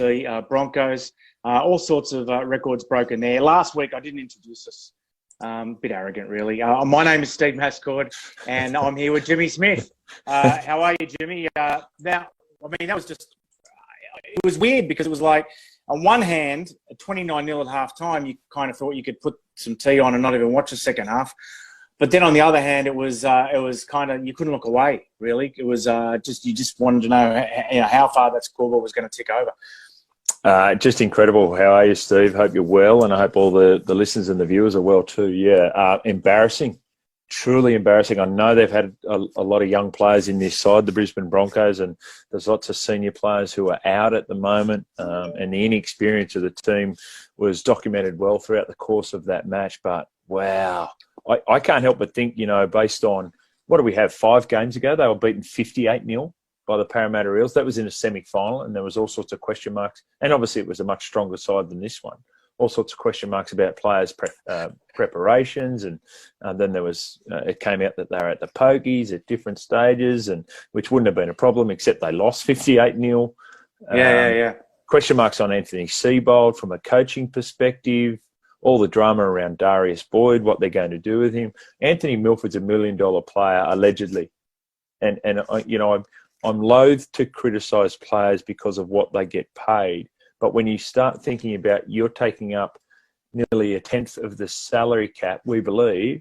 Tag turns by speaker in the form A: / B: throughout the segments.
A: the Broncos. All sorts of records broken there. Last week, I didn't introduce us. Bit arrogant, really. My name is Steve Mascord, and I'm here with Jimmy Smith. How are you, Jimmy? Now, I mean, that was just... it was weird because it was like, on one hand, at 29-0 at half-time, you kind of thought you could put some tea on and not even watch the second half. But then on the other hand, it was kind of, you couldn't look away, really. It was you just wanted to know, how far that scoreboard was going to tick over.
B: Just incredible. How are you, Steve? Hope you're well, and I hope all the listeners and the viewers are well too. Yeah, embarrassing. Truly embarrassing. I know they've had a lot of young players in this side, the Brisbane Broncos, and there's lots of senior players who are out at the moment, and the inexperience of the team was documented well throughout the course of that match. But, wow, I can't help but think, based on, what do we have, 5 games ago, they were beaten 58-0 by the Parramatta Eels. That was in a semi-final, and there was all sorts of question marks. And obviously it was a much stronger side than this one. All sorts of question marks about players' preparations, and then there was it came out that they were at the pokies at different stages, and which wouldn't have been a problem except they lost 58-0.
A: Yeah.
B: Question marks on Anthony Seibold from a coaching perspective. All the drama around Darius Boyd, what they're going to do with him. Anthony Milford's $1 million player allegedly, and I'm loath to criticise players because of what they get paid. But when you start thinking about you're taking up nearly 1/10 of the salary cap, we believe,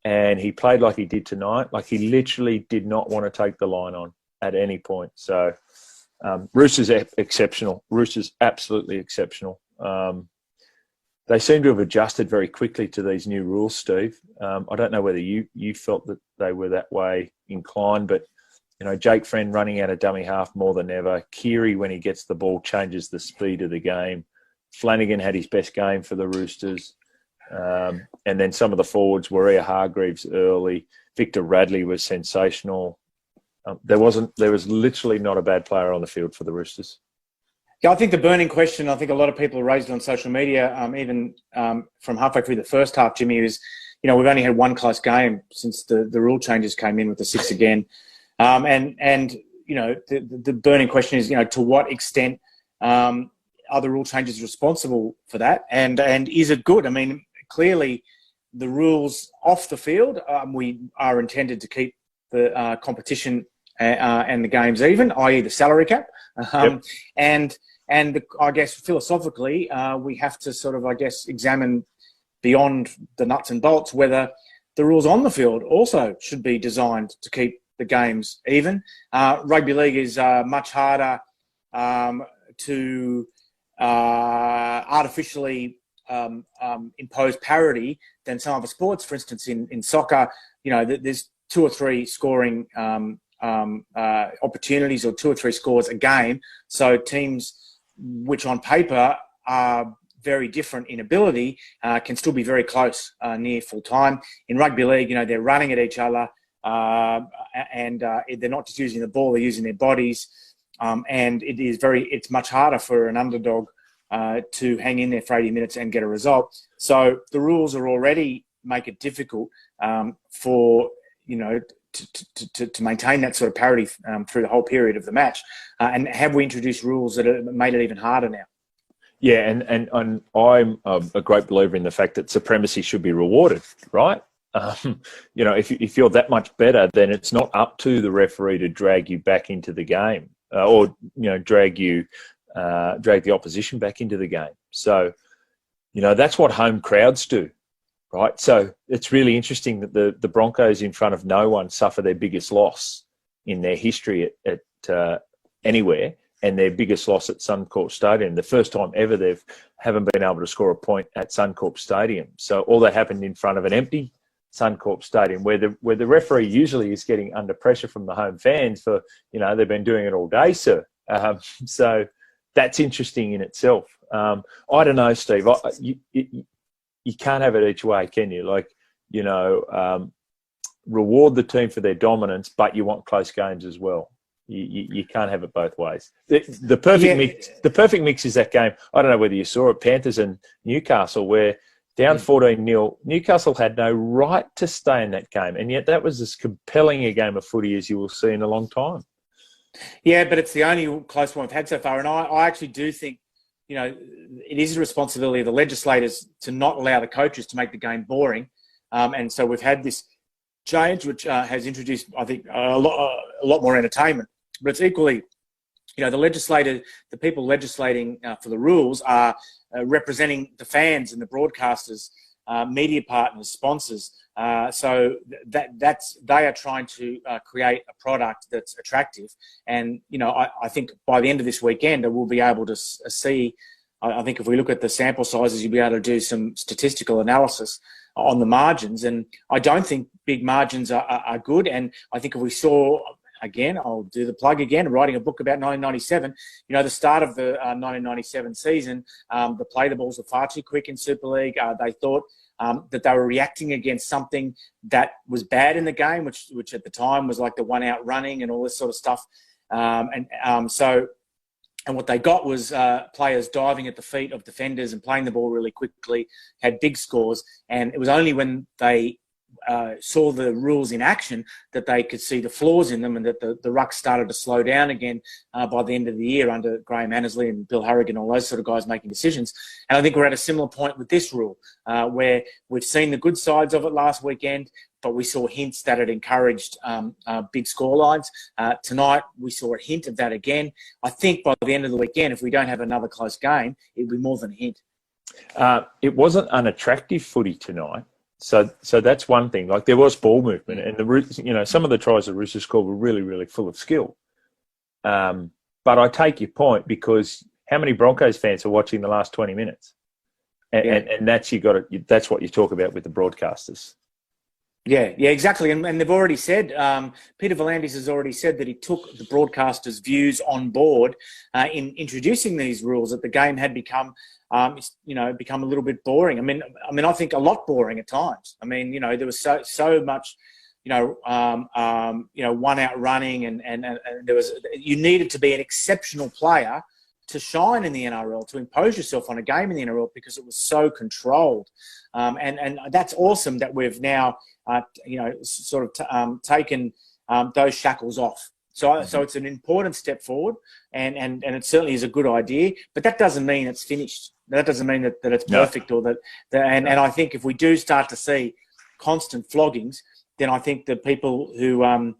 B: and he played like he did tonight, like he literally did not want to take the line on at any point. So Roosters exceptional. Roosters absolutely exceptional. They seem to have adjusted very quickly to these new rules, Steve. I don't know whether you felt that they were that way inclined, but Jake Friend running out of dummy half more than ever. Keary, when he gets the ball, changes the speed of the game. Flanagan had his best game for the Roosters. And then some of the forwards, Warrior Hargreaves early. Victor Radley was sensational. There was literally not a bad player on the field for the Roosters.
A: Yeah, I think the burning question, I think a lot of people raised it on social media, even from halfway through the first half, Jimmy, is, we've only had one close game since the rule changes came in with the 6 again. The burning question is, to what extent are the rule changes responsible for that? And is it good? I mean, clearly the rules off the field, we are intended to keep the competition and the games even, i.e. the salary cap.
B: Yep.
A: And I guess philosophically, we have to sort of, examine beyond the nuts and bolts whether the rules on the field also should be designed to keep the games even. Rugby league is much harder to artificially impose parity than some other sports. For instance, in soccer, there's 2 or 3 scoring opportunities or 2 or 3 scores a game. So teams which on paper are very different in ability can still be very close near full time. In rugby league, they're running at each other. And they're not just using the ball, they're using their bodies. And it's much harder for an underdog to hang in there for 80 minutes and get a result. So the rules are already make it difficult for, to maintain that sort of parity through the whole period of the match. And have we introduced rules that have made it even harder now?
B: Yeah, and I'm a great believer in the fact that supremacy should be rewarded, right? If you're that much better, then it's not up to the referee to drag you back into the game, or drag the opposition back into the game. So, that's what home crowds do, right? So it's really interesting that the Broncos, in front of no one, suffer their biggest loss in their history at anywhere, and their biggest loss at Suncorp Stadium. The first time ever they haven't been able to score a point at Suncorp Stadium. So all that happened in front of an empty Suncorp Stadium, where the referee usually is getting under pressure from the home fans for, they've been doing it all day, sir. So that's interesting in itself. I don't know, Steve. You can't have it each way, can you? Reward the team for their dominance, but you want close games as well. You can't have it both ways. The perfect mix is that game. I don't know whether you saw it, Panthers and Newcastle, where down 14-0, Newcastle had no right to stay in that game, and yet that was as compelling a game of footy as you will see in a long time.
A: Yeah, but it's the only close one we've had so far. And I actually do think, it is a responsibility of the legislators to not allow the coaches to make the game boring. And so we've had this change, which has introduced, I think, a lot more entertainment. But it's equally, the people legislating for the rules are representing the fans and the broadcasters, media partners, sponsors. So they are trying to create a product that's attractive. And, I think by the end of this weekend, we'll be able to see, I think if we look at the sample sizes, you'll be able to do some statistical analysis on the margins. And I don't think big margins are good. And I think if we saw, again, I'll do the plug again, writing a book about 1997, the start of the 1997 season, the play the balls were far too quick in Super League. They thought that they were reacting against something that was bad in the game, which at the time was like the one out running and all this sort of stuff. And what they got was players diving at the feet of defenders and playing the ball really quickly, had big scores. And it was only when they saw the rules in action that they could see the flaws in them, and that the ruck started to slow down again by the end of the year under Graham Annesley and Bill Harrigan, all those sort of guys making decisions. And I think we're at a similar point with this rule, where we've seen the good sides of it last weekend, but we saw hints that it encouraged big scorelines. Tonight, we saw a hint of that again. I think by the end of the weekend, if we don't have another close game, it'll be more than a hint.
B: It wasn't unattractive footy tonight. So that's one thing. Like, there was ball movement, and some of the tries the Roosters scored were really, really full of skill. But I take your point, because how many Broncos fans are watching the last 20 minutes? And that's that's what you talk about with the broadcasters.
A: Yeah, exactly. And they've already said, Peter V'landys has already said that he took the broadcasters' views on board in introducing these rules, that the game had become a little bit boring. I mean, I think a lot boring at times. I mean, there was so much, one out running, and there was, you needed to be an exceptional player to shine in the NRL, to impose yourself on a game in the NRL, because it was so controlled. And that's awesome that we've now, taken those shackles off. So it's an important step forward, and it certainly is a good idea. But that doesn't mean it's finished. That doesn't mean that it's perfect, or and I think if we do start to see constant floggings, then I think the people who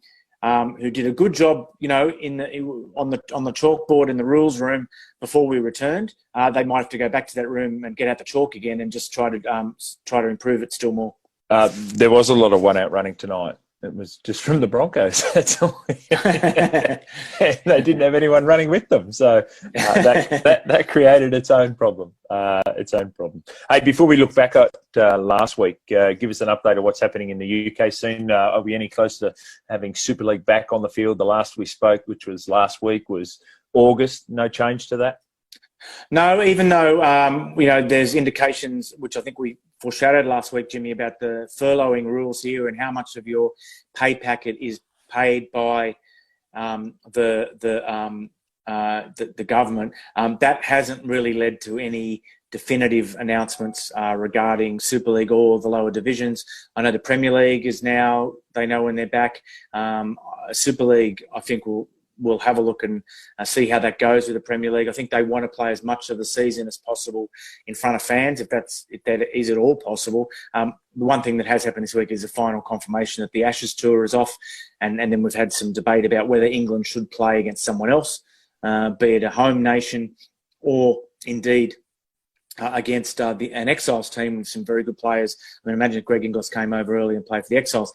A: did a good job, on the chalkboard in the rules room before we returned, they might have to go back to that room and get out the chalk again and just try to improve it still more.
B: There was a lot of one out running tonight. It was just from the Broncos. That's all. They didn't have anyone running with them, so that created its own problem. Hey, before we look back at last week, give us an update of what's happening in the UK scene. Are we any closer to having Super League back on the field? The last we spoke, which was last week, was August. No change to that?
A: No, even though there's indications, which I think we foreshadowed last week, Jimmy, about the furloughing rules here and how much of your pay packet is paid by the government. That hasn't really led to any definitive announcements regarding Super League or the lower divisions. I know the Premier League is now, they know when they're back. Super League, I think, we'll have a look and see how that goes with the Premier League. I think they want to play as much of the season as possible in front of fans, if that is at all possible. The one thing that has happened this week is the final confirmation that the Ashes tour is off, and then we've had some debate about whether England should play against someone else, be it a home nation or indeed against an Exiles team with some very good players. I mean, imagine if Greg Inglis came over early and played for the Exiles.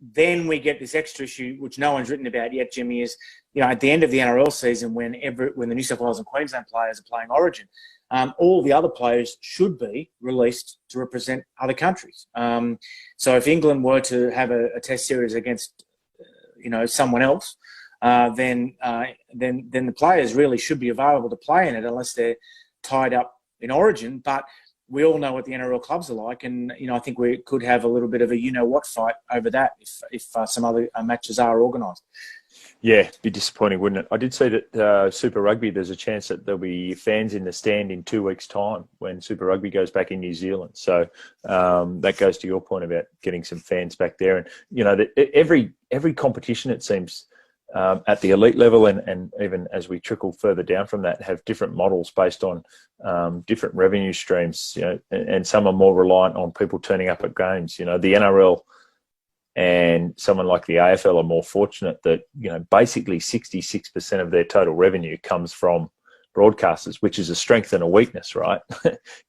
A: Then we get this extra issue, which no one's written about yet, Jimmy, is, at the end of the NRL season, when the New South Wales and Queensland players are playing Origin, all the other players should be released to represent other countries. So if England were to have a test series against, someone else, then the players really should be available to play in it, unless they're tied up in Origin. But we all know what the NRL clubs are like, and I think we could have a little bit of a fight over that if some other matches are organised.
B: Yeah, be disappointing, wouldn't it? I did see that Super Rugby, there's a chance that there'll be fans in the stand in 2 weeks' time when Super Rugby goes back in New Zealand. So that goes to your point about getting some fans back there. And, you know, every competition, it seems, at the elite level and even as we trickle further down from that, have different models based on different revenue streams, you know, and some are more reliant on people turning up at games. You know, the NRL and someone like the AFL are more fortunate that, you know, basically 66% of their total revenue comes from broadcasters, which is a strength and a weakness, right?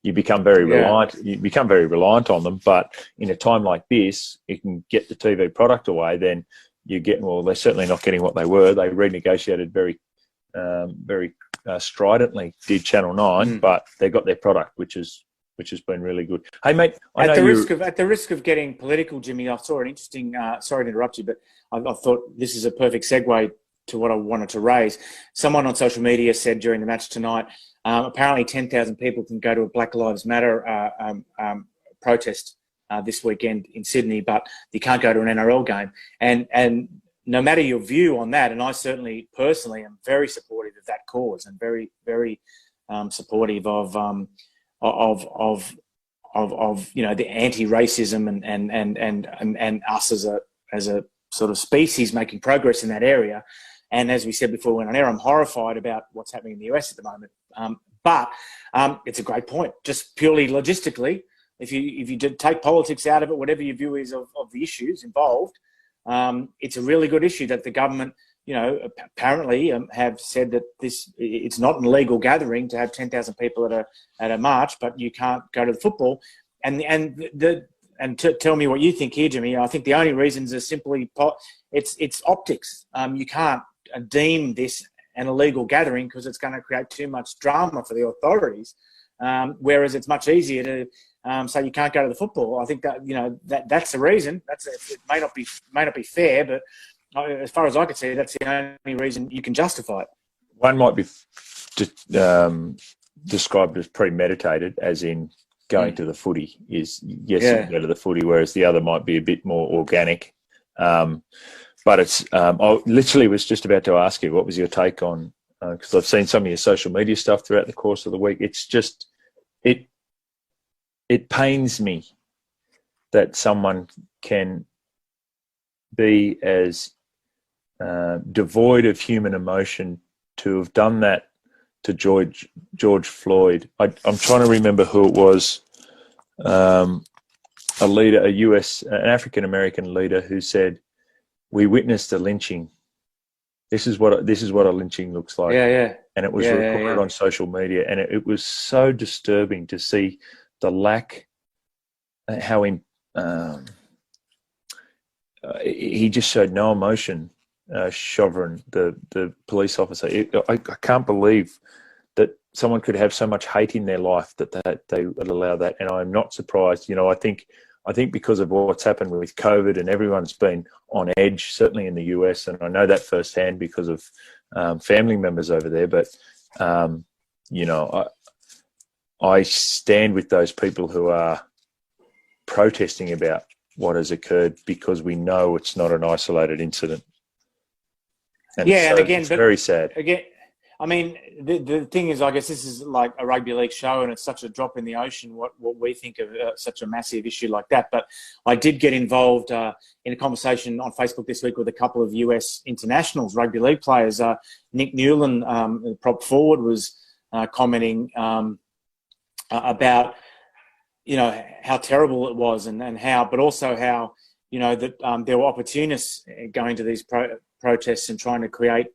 B: You become very reliant on them. But in a time like this, you can get the TV product away, then you get, well, they're certainly not getting what they were. They renegotiated very stridently, did Channel 9, but they got their product, which has been really good. Hey, mate,
A: at the risk of getting political, Jimmy, I saw an interesting. Sorry to interrupt you, but I thought this is a perfect segue to what I wanted to raise. Someone on social media said during the match tonight, apparently 10,000 people can go to a Black Lives Matter protest this weekend in Sydney, but you can't go to an NRL game. And no matter your view on that, and I certainly personally am very supportive of that cause and very, very supportive of you know, the anti-racism and us as a sort of species making progress in that area. And as we said before, when on air, I'm horrified about what's happening in the US at the moment. But it's a great point. Just purely logistically, if you did take politics out of it, whatever your view is of the issues involved, it's a really good issue that the government, you know, apparently have said that it's not an illegal gathering to have 10,000 people at a march, but you can't go to the football. Tell me what you think here, Jimmy. I think the only reasons are simply it's optics. You can't deem this an illegal gathering because it's going to create too much drama for the authorities. Whereas it's much easier to say you can't go to the football. I think that, you know, that's the reason. It may not be fair, but as far as I can see, that's the only reason you can justify it.
B: One might be described as premeditated, as in going to the footy is, you can go to the footy, whereas the other might be a bit more organic. But it's, I literally was just about to ask you, what was your take on, because I've seen some of your social media stuff throughout the course of the week. It's just, it pains me that someone can be as devoid of human emotion to have done that to George Floyd. I'm trying to remember who it was. A leader, an African-American leader, who said, "We witnessed a lynching. This is what a lynching looks like."
A: Yeah.
B: And it was recorded on social media, and it was so disturbing to see the lack, how he just showed no emotion. Chauvin, the police officer, I can't believe that someone could have so much hate in their life that they would allow that. And I'm not surprised. You know, I think because of what's happened with COVID and everyone's been on edge, certainly in the US, and I know that firsthand because of family members over there. But you know, I stand with those people who are protesting about what has occurred, because we know it's not an isolated incident. And
A: and again,
B: it's very sad.
A: Again, I mean, the thing is, I guess this is like a rugby league show, and it's such a drop in the ocean what we think of such a massive issue like that. But I did get involved in a conversation on Facebook this week with a couple of US internationals, rugby league players. Nick Newland, the prop forward, was commenting about, you know, how terrible it was, and how, but also how, you know, that there were opportunists going to these protests and trying to create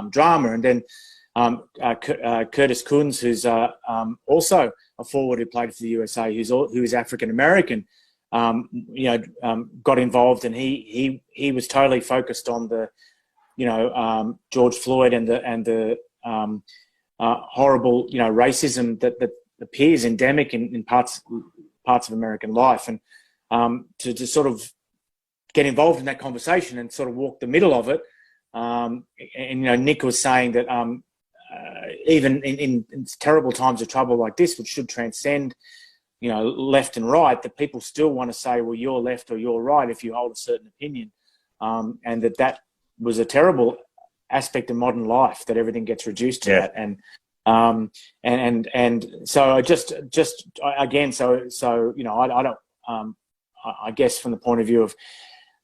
A: drama. And then Curtis Kunz, who's also a forward who played for the USA, who is African American, you know, got involved, and he was totally focused on the, you know, George Floyd and the horrible, you know, racism that appears endemic in parts of American life, and to sort of get involved in that conversation and sort of walk the middle of it. And you know, Nick was saying that even in terrible times of trouble like this, which should transcend, you know, left and right, that people still want to say, well, you're left or you're right if you hold a certain opinion, and that was a terrible aspect of modern life that everything gets reduced to that. And so just again, so you know, I don't, I guess from the point of view of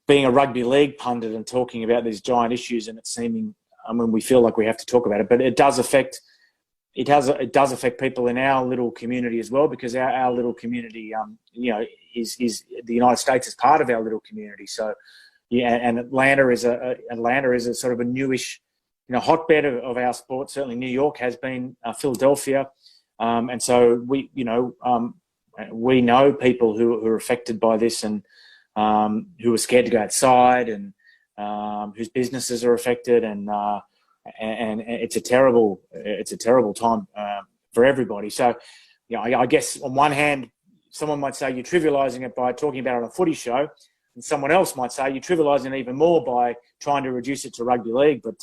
A: being a rugby league pundit and talking about these giant issues, and it's seeming, I mean, we feel like we have to talk about it, but it does affect people in our little community as well, because our little community, you know, is the United States is part of our little community. So, yeah, and Atlanta is a sort of a newish, you know, hotbed of our sport. Certainly, New York has been, Philadelphia, and so we, you know, we know people who are affected by this, and who are scared to go outside, and whose businesses are affected, and it's a terrible time for everybody. So, you know, I guess on one hand, someone might say you're trivialising it by talking about it on a footy show, and someone else might say you're trivialising it even more by trying to reduce it to rugby league. But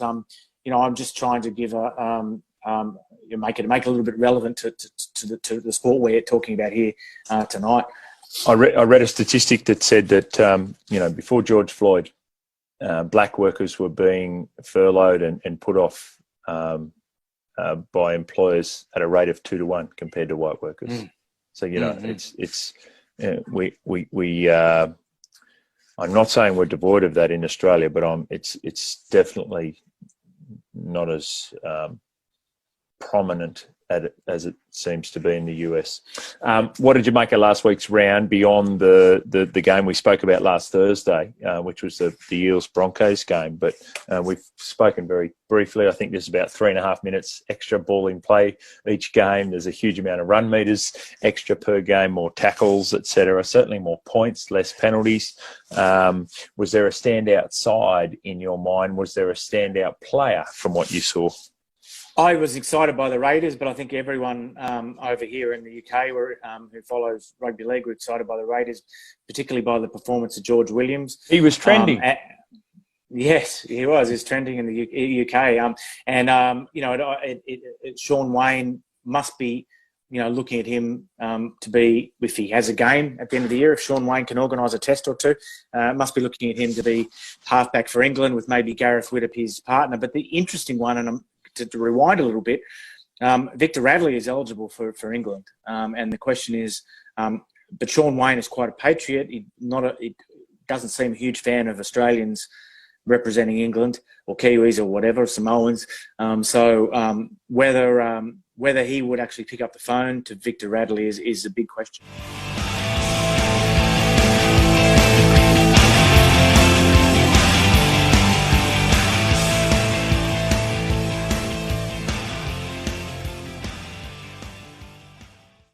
A: you know, I'm just trying to give make it a little bit relevant to the sport we're talking about here tonight.
B: I read a statistic that said that you know, before George Floyd, black workers were being furloughed and put off by employers at a rate of 2 to 1 compared to white workers. So, you know, it's I'm not saying we're devoid of that in Australia, but it's definitely not as prominent as it seems to be in the US. What did you make of last week's round beyond the game we spoke about last Thursday, which was the Eels-Broncos game? But we've spoken very briefly. I think there's about 3.5 minutes extra ball in play each game. There's a huge amount of run meters extra per game, more tackles, etc. Certainly more points, less penalties. Was there a standout side in your mind? Was there a standout player from what you saw?
A: I was excited by the Raiders, but I think everyone over here in the UK who follows rugby league were excited by the Raiders, particularly by the performance of George Williams.
B: He was trending.
A: Yes, he was. He's trending in the UK. You know, Sean Wayne must be, you know, looking at him to be, if he has a game at the end of the year, if Sean Wayne can organise a test or two, must be looking at him to be halfback for England with maybe Gareth Widdop, his partner. But the interesting one, and to rewind a little bit, Victor Radley is eligible for England, and the question is, but Sean Wayne is quite a patriot. He doesn't seem a huge fan of Australians representing England or Kiwis or whatever, Samoans. So whether he would actually pick up the phone to Victor Radley is a big question.